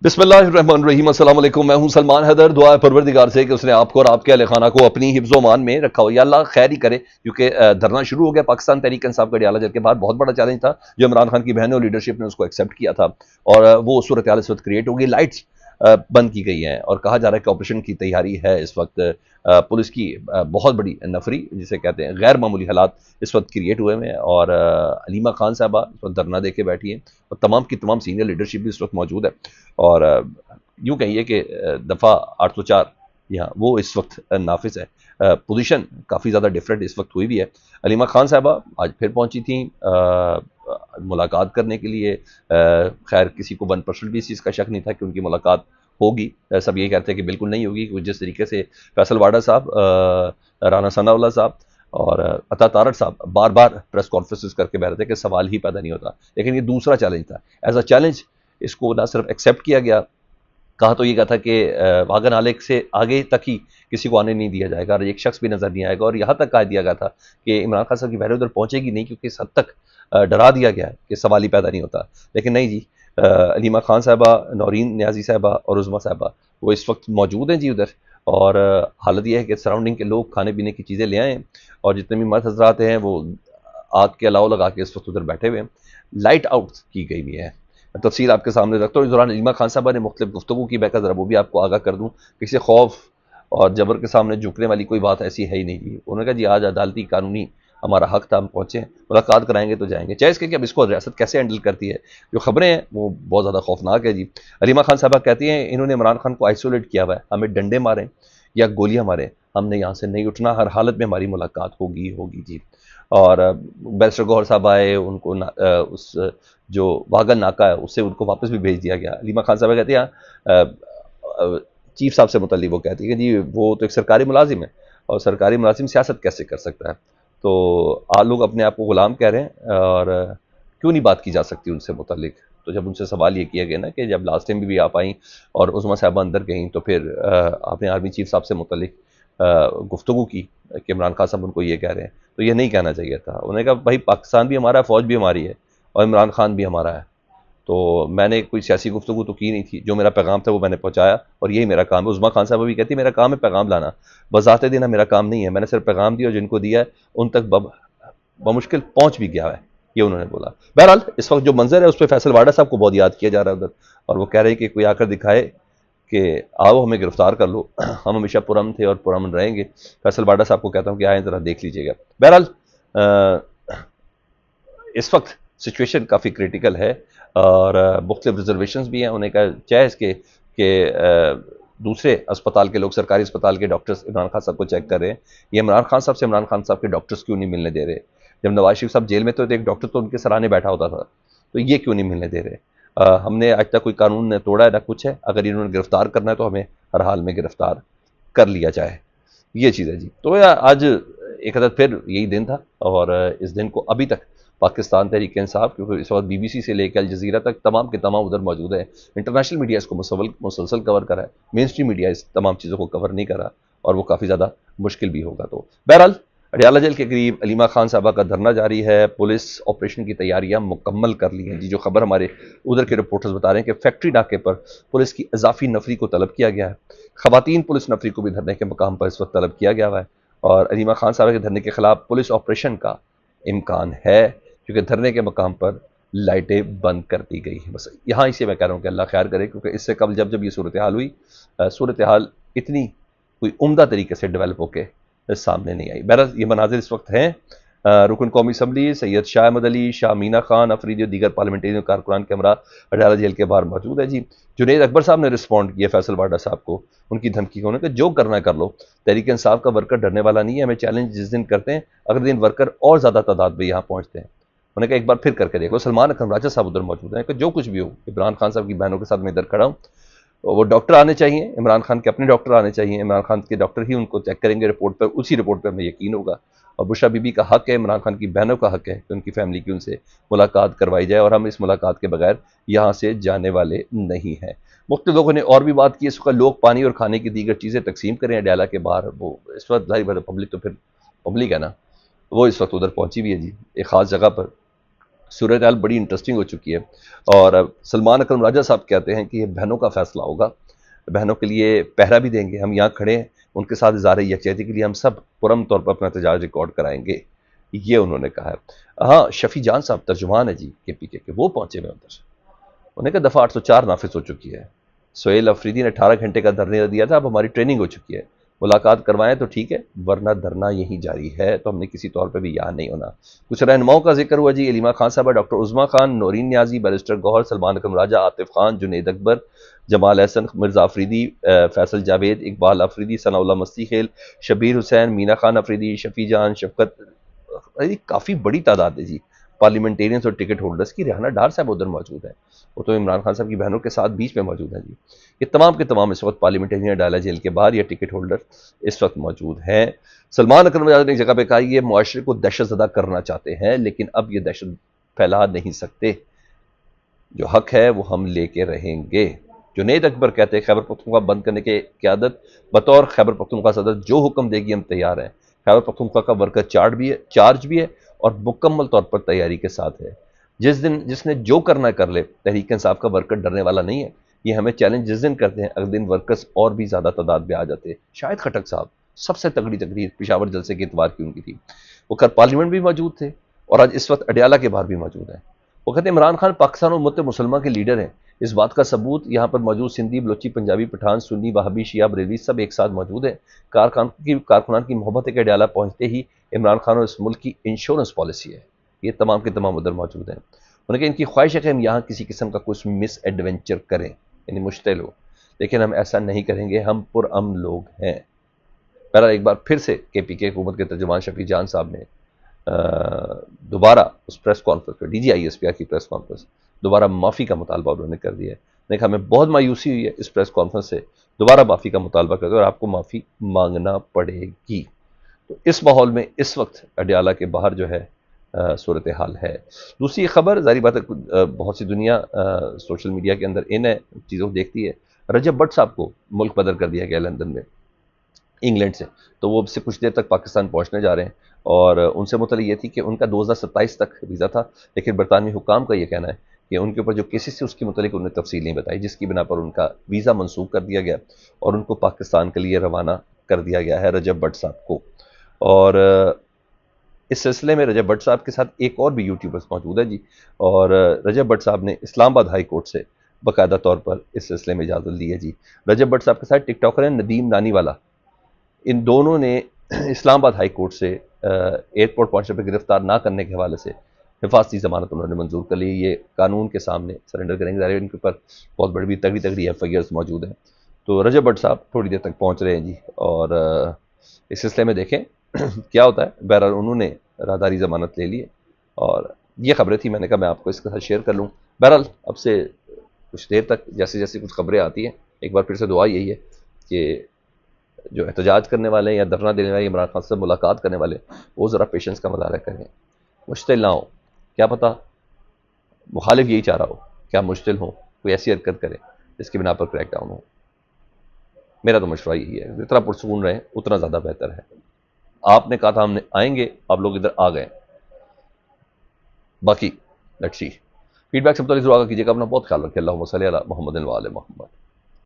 बिस्मिल्लाहिर्रहमानिर्रहीम। अस्सलाम वालेकुम। मैं हूं सलमान हैदर। दुआ है परवरदिगार से कि उसने आपको और आपके अहल खाना को अपनी हिफ्ज़ मान में रखा हो, या अल्लाह खैर ही करे। क्योंकि धरना शुरू हो गया पाकिस्तान तहरीक इंसाफ का अडयाला जेल के बाद। बहुत बड़ा चैलेंज था जो इमरान खान की बहनों और लीडरशिप ने उसको एक्सेप्ट किया था, और वो सूरत हाल इस वक्त क्रिएट हो गई। लाइट्स बंद की गई हैं और कहा जा रहा है कि ऑपरेशन की तैयारी है इस वक्त। पुलिस की बहुत बड़ी नफरी जिसे कहते हैं गैर मामूली हालात इस वक्त क्रिएट हुए हैं, और अलीमा खान साहबा इस वक्त धरना दे के बैठी हैं, और तमाम की तमाम सीनियर लीडरशिप भी इस वक्त मौजूद है। और यूँ कहिए कि दफ़ा 804 यहाँ वो इस वक्त नाफिज है। पोजीशन काफ़ी ज़्यादा डिफरेंट इस वक्त हुई भी है। अलीमा खान साहबा आज फिर पहुंची थी मुलाकात करने के लिए। खैर किसी को 1% भी इस चीज़ का शक नहीं था कि उनकी मुलाकात होगी। सब ये कहते हैं कि बिल्कुल नहीं होगी, क्योंकि जिस तरीके से फैसल वाडा साहब, राना सनाउल्लाह साहब और अता तारड़ साहब बार बार प्रेस कॉन्फ्रेंसेस करके बह रहे थे कि सवाल ही पैदा नहीं होता। लेकिन ये दूसरा चैलेंज था। एज अ चैलेंज इसको ना सिर्फ एक्सेप्ट किया गया, कहा तो ये गया था कि वागन आले से आगे तक ही किसी को आने नहीं दिया जाएगा और एक शख्स भी नजर नहीं आएगा, और यहाँ तक कह दिया गया था कि इमरान खान साहब की बहन उधर पहुंचेगी नहीं, क्योंकि इस हद तक डरा दिया गया है कि सवाल ही पैदा नहीं होता। लेकिन नहीं जी, अलीमा खान साहबा, नौरीन न्याजी साहबा और उज़मा साहबा वो इस वक्त मौजूद हैं जी उधर। और हालत यह है कि सराउंडिंग के लोग खाने पीने की चीज़ें ले आएँ, और जितने भी मर्द हजरात हैं वो आग के अलाव लगा के इस वक्त उधर बैठे हुए हैं। लाइट आउट की गई भी है। तफसील आपके सामने रखता हूँ। इस दौरान अलीमा खान साहबा ने मुख्तलिफ गुफ्तगू की, मैं ज़रा वो भी आपको आगाह कर दूँ। किसी खौफ और जबर के सामने झुकने वाली कोई बात ऐसी है ही नहीं जी। उन्होंने कहा जी आज अदालती कानूनी हमारा हक था, हम पहुँचे, मुलाकात कराएंगे तो जाएंगे, चाहे इसके कि अब इसको रियासत कैसे हैंडल करती है। जो खबरें हैं वो बहुत ज़्यादा खौफनाक है जी। अलीमा खान साहबा कहती हैं इन्होंने इमरान खान को आइसोलेट किया हुआ है, हमें डंडे मारें या गोलियां मारें, हमने यहाँ से नहीं उठना, हर हालत में हमारी मुलाकात होगी होगी जी। और बैरिस्टर गौहर साहब आए, उनको उस जो वागन नाका है उससे उनको वापस भी भेज दिया गया। अलीमा खान साहब कहती हैं चीफ साहब से मुतल्लिक वो कहती है कि जी वो तो एक सरकारी मुलाजिम है, और सरकारी मुलाजिम सियासत कैसे कर सकता है। तो आप लोग अपने आप को गुलाम कह रहे हैं, और क्यों नहीं बात की जा सकती उनसे मुतल्लिक। तो जब उनसे सवाल ये किया गया ना कि जब लास्ट टाइम भी आप आई और उज़मा साहबा अंदर गई, तो फिर आपने आर्मी चीफ साहब से मुतल्लिक गुफ्तगू की कि इमरान खान साहब उनको ये कह रहे हैं, तो ये नहीं कहना चाहिए था। उन्होंने कहा भाई पाकिस्तान भी हमारा है, फ़ौज भी हमारी है, और इमरान खान भी हमारा है। तो मैंने कोई सियासी गुफ्तगू तो की नहीं थी, जो मेरा पैगाम था वो मैंने पहुंचाया, और यही मेरा काम है। उज़मा खान साहब भी कहती है मेरा काम है पैगाम लाना, बज़ाते देना मेरा काम नहीं है। मैंने सिर्फ पैगाम दिया और जिनको दिया है उन तक बमुश्किल पहुंच भी गया है, ये उन्होंने बोला। बहरहाल इस वक्त जो मंजर है उस पर फैसल वाडा साहब को बहुत याद किया जा रहा है उधर, और वो कह रहे हैं कि कोई आकर दिखाए कि आओ हमें गिरफ्तार कर लो, हम हमेशा पुरम थे और पुरम रहेंगे। फैसल वाडा साहब को कहता हूँ कि आए ज़रा देख लीजिएगा। बहरहाल इस वक्त सिचुएशन काफ़ी क्रिटिकल है, और मुख्तलिफ रिजर्वेशन भी हैं। उन्हें कहा चाहे इसके कि दूसरे अस्पताल के लोग, सरकारी अस्पताल के डॉक्टर्स इमरान खान साहब को चेक कर रहे हैं, ये इमरान खान साहब से इमरान खान साहब के डॉक्टर्स क्यों नहीं मिलने दे रहे। जब नवाज शरीफ साहब जेल में तो एक डॉक्टर तो उनके सराहने बैठा होता था, तो ये क्यों नहीं मिलने दे रहे। हमने आज तक कोई कानून ने तोड़ा है ना कुछ है। अगर इन्होंने गिरफ्तार करना है तो हमें हर हाल में गिरफ्तार कर लिया जाए, ये चीज़ है जी। तो आज एक अदद फिर यही दिन था, और इस दिन को अभी तक पाकिस्तान तहरीक इंसाफ, क्योंकि इस वक्त BBC से लेकर अल जज़ीरा तक तमाम के तमाम उधर मौजूद है। इंटरनेशनल मीडिया इसको मुसलसल कवर करा है, मेन स्ट्रीम मीडिया इस तमाम चीज़ों को कवर नहीं करा, और वो काफ़ी ज़्यादा मुश्किल भी होगा। तो बहरहाल अडयाला जेल के करीब अलीमा खान साहबा का धरना जारी है। पुलिस ऑपरेशन की तैयारियां मुकम्मल कर ली हैं जी। जो खबर हमारे उधर के रिपोर्टर्स बता रहे हैं कि फैक्ट्री नाके पर पुलिस की इजाफी नफरी को तलब किया गया है। खवातीन पुलिस नफरी को भी धरने के मकाम पर इस वक्त तलब किया गया है, और अलीमा खान साहबा के धरने के खिलाफ पुलिस ऑपरेशन का इम्कान है, क्योंकि धरने के मकाम पर लाइटें बंद कर दी गई हैं। बस यहाँ इसे मैं कह रहा हूँ कि अल्लाह खैर करे, क्योंकि इससे कबल जब जब ये सूरत हाल हुई, सूरत हाल इतनी कोई उम्दा तरीके से डेवलप होकर सामने नहीं आई। बहरहाल ये मनाजिर इस वक्त हैं। रुकन कौमी असम्बली सैयद शाह अहमद अली, शाह मीना खान, अफरीदी और दीगर पार्लियामेंटेरियन कारकुनान के हमरा अडयाला जेल के बाहर मौजूद है जी। जुनैद अकबर साहब ने रिस्पॉन्ड किया फैसल वाडा साहब को, उनकी धमकी को। उन्होंने कहा जो करना कर लो, तहरीक इंसाफ का वर्कर डरने वाला नहीं है। हमें चैलेंज जिस दिन करते हैं, अगले दिन वर्कर और ज़्यादा तादाद में यहाँ पहुँचते हैं। उन्होंने कहा एक बार फिर करके देखो। सलमान अकरम राजा साहब उधर मौजूद हैं कि जो कुछ भी हो, इमरान खान साहब की बहनों के साथ मैं इधर खड़ा हूँ। वो डॉक्टर आने चाहिए, इमरान खान के अपने डॉक्टर आने चाहिए। इमरान खान के डॉक्टर ही उनको चेक करेंगे रिपोर्ट पर, उसी रिपोर्ट पर हमें यकीन होगा। और बुशरा बीबी का हक है, इमरान खान की बहनों का हक है कि उनकी फैमिली की उनसे मुलाकात करवाई जाए, और हम इस मुलाकात के बगैर यहाँ से जाने वाले नहीं हैं। मुख्तलिफ लोगों ने और भी बात की। इस वक्त लोग पानी और खाने की दीगर चीज़ें तकसीम करें अडयाला के बाहर। वो इस वक्त जाहिर पब्लिक तो फिर पब्लिक है ना, वो इस वक्त उधर पहुंची भी है जी, एक ख़ास जगह पर। صورتحال بڑی انٹرسٹنگ ہو چکی ہے، اور سلمان اکرم راجہ صاحب کہتے ہیں کہ یہ بہنوں کا فیصلہ ہوگا، بہنوں کے لیے پہرا بھی دیں گے، ہم یہاں کھڑے ہیں ان کے ساتھ اظہار یکجہتی کے لیے، ہم سب پرم طور پر اپنا احتجاج ریکارڈ کرائیں گے، یہ انہوں نے کہا ہے۔ ہاں، شفیع جان صاحب ترجمان ہے جی کے پی کے وہ پہنچے ہوئے ادھر، انہوں نے کہا دفعہ 804 نافذ ہو چکی ہے، سہیل افریدی نے 18 گھنٹے کا دھرنے دیا تھا، اب ہماری ٹریننگ ہو چکی ہے، ملاقات کروائیں تو ٹھیک ہے ورنہ دھرنا یہی جاری ہے، تو ہم نے کسی طور پہ بھی یہاں نہیں ہونا۔ کچھ رہنماؤں کا ذکر ہوا جی، علیمہ خان صاحبہ، ڈاکٹر عظمیٰ خان، نورین نیازی، بیرسٹر گوہر، سلمان اکرم راجہ، عاطف خان، جنید اکبر، جمال احسن، مرزا افریدی، فیصل جاوید، اقبال افریدی، ثناء اللہ مستی خیل، شبیر حسین، مینا خان افریدی، شفیع جان، شفقت، کافی بڑی تعداد ہے جی پارلیمنٹیرینز اور ٹکٹ ہولڈرز کی۔ ریحانہ ڈار صاحب ادھر موجود ہیں، وہ تو عمران خان صاحب کی بہنوں کے ساتھ بیچ میں موجود ہیں جی۔ یہ تمام کے تمام اس وقت پارلیمنٹیرین ڈالا جیل کے باہر یا ٹکٹ ہولڈر اس وقت موجود ہیں۔ سلمان اکرم راجہ نے ایک جگہ پہ کہا یہ معاشرے کو دہشت زدہ کرنا چاہتے ہیں، لیکن اب یہ دہشت پھیلا نہیں سکتے، جو حق ہے وہ ہم لے کے رہیں گے۔ جنید اکبر کہتے ہیں خیبر پختونخوا بند کرنے کی قیادت بطور خیبر پختونخوا صدر جو حکم دے گی ہم تیار ہیں۔ خیبر پختونخوا کا ورکر چارج بھی ہے اور مکمل طور پر تیاری کے ساتھ ہے۔ جس نے جو کرنا ہے کر لے، تحریک انصاف کا ورکر ڈرنے والا نہیں ہے، یہ ہمیں چیلنج جس دن کرتے ہیں اگلے دن ورکرز اور بھی زیادہ تعداد میں آ جاتے ہیں۔ شاہد خٹک صاحب سب سے تگڑی تقریر پشاور جلسے کے اتوار کی ان کی تھی، وہ کل پارلیمنٹ بھی موجود تھے اور آج اس وقت اڈیالہ کے باہر بھی موجود ہیں۔ وہ کہتے ہیں عمران خان پاکستان اور امت مسلمہ کے لیڈر ہیں، اس بات کا ثبوت یہاں پر موجود سندھی، بلوچی، پنجابی، پٹھان، سنی، وہابی، شیعہ، بریلوی سب ایک ساتھ موجود ہیں۔ کارکنان کی محبت ہے کہ اڈیالہ پہنچتے ہی عمران خان اور اس ملک کی انشورنس پالیسی ہے، یہ تمام کے تمام ادھر موجود ہیں۔ انہوں نے کہا ان کی خواہش ہے کہ ہم یہاں کسی قسم کا کچھ مس ایڈونچر کریں، یعنی مشتعل ہو، لیکن ہم ایسا نہیں کریں گے، ہم پرامن لوگ ہیں۔ پہلا ایک بار پھر سے کے پی کے حکومت کے ترجمان شفیع جان صاحب نے دوبارہ اس پریس کانفرنس پہ، D G I S P R کی پریس کانفرنس، دوبارہ معافی کا مطالبہ انہوں نے کر دیا ہے۔ نے کہا ہمیں بہت مایوسی ہوئی ہے اس پریس کانفرنس سے، دوبارہ معافی کا مطالبہ کر دیا اور آپ کو معافی مانگنا پڑے گی۔ تو اس ماحول میں اس وقت اڈیالہ کے باہر جو ہے صورتحال ہے۔ دوسری خبر، ظاہری بات ہے بہت سی دنیا سوشل میڈیا کے اندر ان چیزوں کو دیکھتی ہے، رجب بٹ صاحب کو ملک بدر کر دیا گیا لندن میں انگلینڈ سے، تو وہ اب سے کچھ دیر تک پاکستان پہنچنے جا رہے ہیں، اور ان سے متعلق یہ تھی کہ ان کا 2027 تک ویزا تھا، لیکن برطانوی حکام کا یہ کہنا ہے کہ ان کے اوپر جو کیسز تھے اس کے متعلق انہوں نے تفصیل نہیں بتائی، جس کی بنا پر ان کا ویزا منسوخ کر دیا گیا اور ان کو پاکستان کے لیے روانہ کر دیا گیا ہے رجب بٹ صاحب کو۔ اور اس سلسلے میں رجب بٹ صاحب کے ساتھ ایک اور بھی یوٹیوبرز موجود ہے جی، اور رجب بٹ صاحب نے اسلام آباد ہائی کورٹ سے باقاعدہ طور پر اس سلسلے میں اجازت لی ہے جی۔ رجب بٹ صاحب کے ساتھ ٹک ٹاکر ہیں ندیم نانی والا، ان دونوں نے اسلام آباد ہائی کورٹ سے ایئرپورٹ پہنچنے پہ گرفتار نہ کرنے کے حوالے سے حفاظتی ضمانت انہوں نے منظور کر لی، یہ قانون کے سامنے سرنڈر کریں گے، ظاہر ہے ان کے اوپر بہت بڑی تگڑی ایف آئی آرز موجود ہیں۔ تو رجب بٹ صاحب تھوڑی دیر تک پہنچ رہے ہیں جی، اور اس سلسلے میں دیکھیں کیا ہوتا ہے۔ بہرحال انہوں نے راہداری ضمانت لے لی ہے، اور یہ خبریں تھیں، میں نے کہا میں آپ کو اس کے ساتھ شیئر کر لوں۔ بہرحال اب سے کچھ دیر تک جیسے جیسے کچھ خبریں آتی ہیں، ایک بار پھر سے دعا یہی ہے کہ جو احتجاج کرنے والے ہیں یا دھرنا دینے والے عمران خان سے ملاقات کرنے والے، وہ ذرا پیشنس کا مظاہرہ کریں، مشتعل نہ ہو، کیا پتہ مخالف یہی چاہ رہا ہو کہ آپ مشتعل ہوں، کوئی ایسی حرکت کریں جس کی بنا پر کریک ڈاؤن ہو۔ میرا تو مشورہ یہی ہے، جتنا پرسکون رہیں اتنا زیادہ بہتر ہے۔ آپ نے کہا تھا ہم نے آئیں گے، آپ لوگ ادھر آ گئے، باقی لیٹس سی۔ فیڈ بیک سے متعلق ضرور آگاہ کیجیے گا، اپنا بہت خیال رکھیں۔ اللہم صلی علی محمد و آل محمد۔